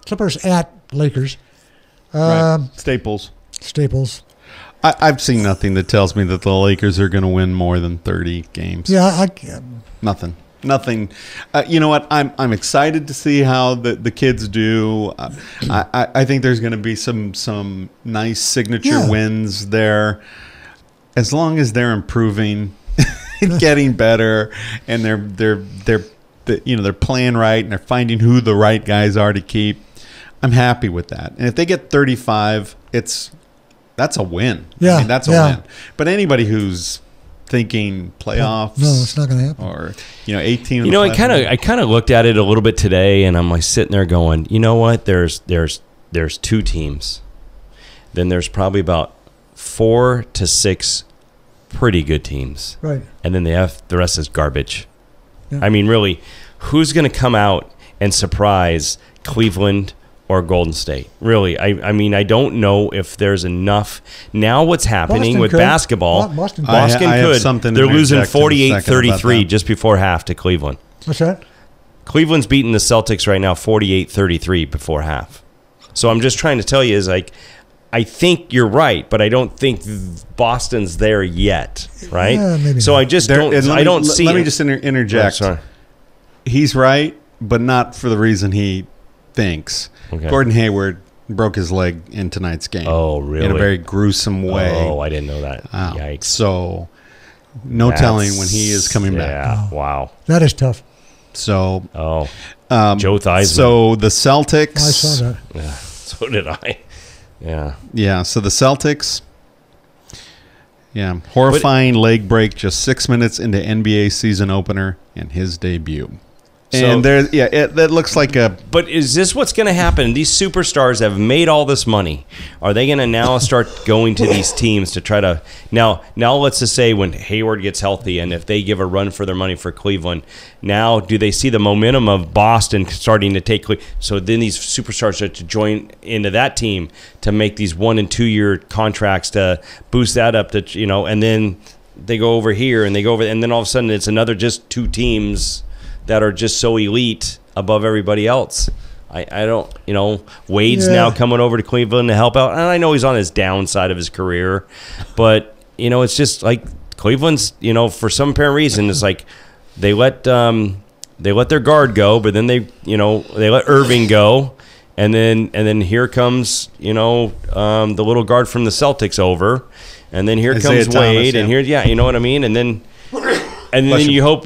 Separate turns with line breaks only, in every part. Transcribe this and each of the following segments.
Clippers at Lakers.
Right. Staples. I've seen nothing that tells me that the Lakers are going to win more than 30 games.
Yeah,
Nothing. You know what? I'm excited to see how the kids do. I think there's going to be some nice signature wins there, as long as they're improving, and getting better, and they're playing right and they're finding who the right guys are to keep. I'm happy with that. And if they get 35, that's a win.
Yeah,
I mean, that's a win. But anybody who's thinking playoffs,
no, it's not going to happen.
Or 18.
You know, I kind of looked at it a little bit today, and I'm like sitting there going, you know what? There's 2 teams. Then there's probably about 4 to 6 pretty good teams,
right?
And then the rest is garbage.
Yeah.
I mean, really, who's going to come out and surprise Cleveland or Golden State? Really, I mean, I don't know if there's enough. Now what's happening with basketball, Boston could. They're losing 48-33 just before half to Cleveland.
What's that?
Cleveland's beating the Celtics right now 48-33 before half. So I'm just trying to tell you is like, I think you're right, but I don't think Boston's there yet, right?
Yeah, maybe
so
not.
I just don't see.
Let me just interject.
Oh, sorry.
He's right, but not for the reason he thinks.
Okay.
Gordon Hayward broke his leg in tonight's game.
Oh, really?
In a very gruesome way.
Oh, I didn't know that. Yikes.
So, telling when he is coming back.
Yeah, wow.
That is tough.
So,
Joe Theismann.
So the Celtics.
I saw that.
Yeah, so did I. Yeah.
Yeah, so the Celtics. Yeah, horrifying leg break just 6 minutes into NBA season opener and his debut. And that looks like a.
But is this what's going to happen? These superstars have made all this money. Are they going to now start going to these teams to try to now? Let's just say when Hayward gets healthy, and if they give a run for their money for Cleveland, now do they see the momentum of Boston starting to take? So then these superstars start to join into that team to make these 1 and 2 year contracts to boost that up to and then they go over here and they go over, and then all of a sudden it's another just 2 teams that are just so elite above everybody else. I don't, Wade's now coming over to Cleveland to help out. And I know he's on his downside of his career, but, it's just like Cleveland's, for some apparent reason, it's like they let their guard go, but then they let Irving go. And then here comes, the little guard from the Celtics over. And then here
Isaiah
comes
Thomas,
Wade. And here, you know what I mean? And then you hope,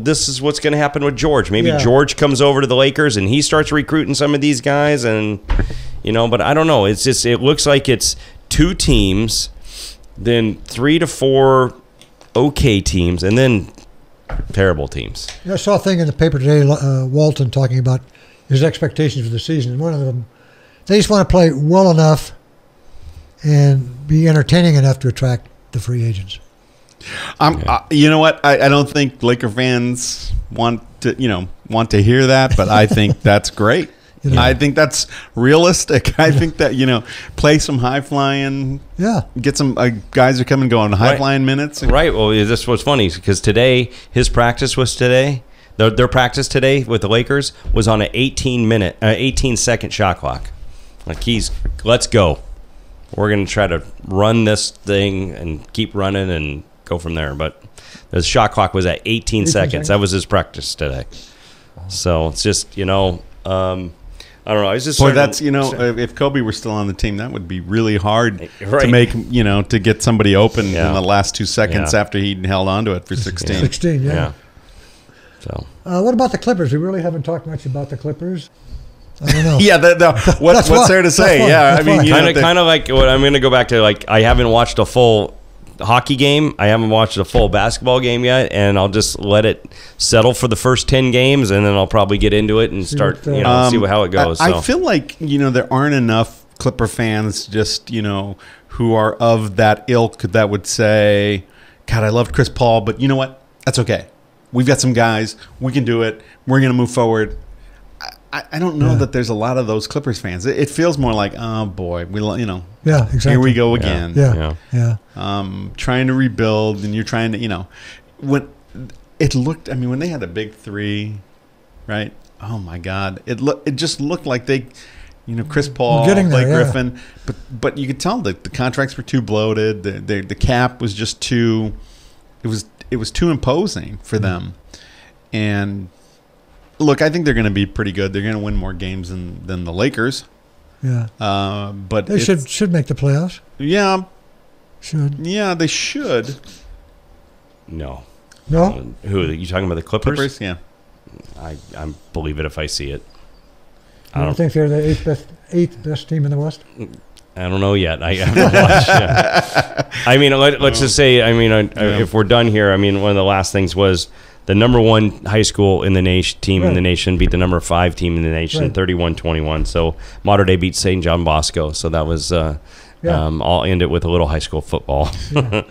this is what's going to happen with George. Maybe George comes over to the Lakers and he starts recruiting some of these guys, and but I don't know. It's just, it looks like it's 2 teams, then 3 to 4 okay teams, and then terrible teams.
I saw a thing in the paper today, Walton talking about his expectations for the season. And one of them, they just want to play well enough and be entertaining enough to attract the free agents.
You know what? I don't think Laker fans want to hear that, but I think that's great. I think that's realistic. I think that play some high flying. Yeah, get some guys are coming going high flying minutes.
Right. Well, this was funny because today his practice was today. Their practice today with the Lakers was on an 18-second shot clock. Like let's go. We're gonna try to run this thing and keep running and go from there. But the shot clock was at 18 seconds. That was his practice today. So it's just, I don't know. I was just
that's if Kobe were still on the team, that would be really hard to make, to get somebody open in the last 2 seconds after he held on to it for 16.
16,
yeah. So
what about the Clippers? We really haven't talked much about the Clippers. I don't know.
What's there to say? I mean,
kind of like what I'm going to go back to. Like, I haven't watched a full hockey game. I haven't watched a full basketball game yet, and I'll just let it settle for the first 10 games, and then I'll probably get into it and start, see how it goes.
I feel like there aren't enough Clipper fans, just who are of that ilk that would say, "God, I loved Chris Paul, but you know what? That's okay. We've got some guys. We can do it. We're going to move forward." I don't know that there's a lot of those Clippers fans. It feels more like, oh boy,
yeah, exactly.
Here we go again.
Yeah.
Trying to rebuild, and you're trying to, when it looked. I mean, when they had a big 3, right? oh my God, it just looked like they, Chris Paul,
getting there,
Blake
yeah.
Griffin, but you could tell that the contracts were too bloated. The cap was just too, it was too imposing for them. And look, I think they're going to be pretty good. They're going to win more games than the Lakers.
Yeah.
But
they should make the playoffs.
Yeah.
Should.
Yeah, they should.
No.
No?
Who are you talking about? The Clippers?
Yeah.
I believe it if I see it.
I don't think they're the eighth best team in the West.
I don't know yet. I haven't watched. Yeah. I mean, let's just say. I mean, if we're done here, I mean, one of the last things was the number 1 high school in the nation team in the nation beat the number 5 team in the nation, 31-21. So Mater Dei beat St. John Bosco. So that was. I'll end it with a little high school football.
Yeah.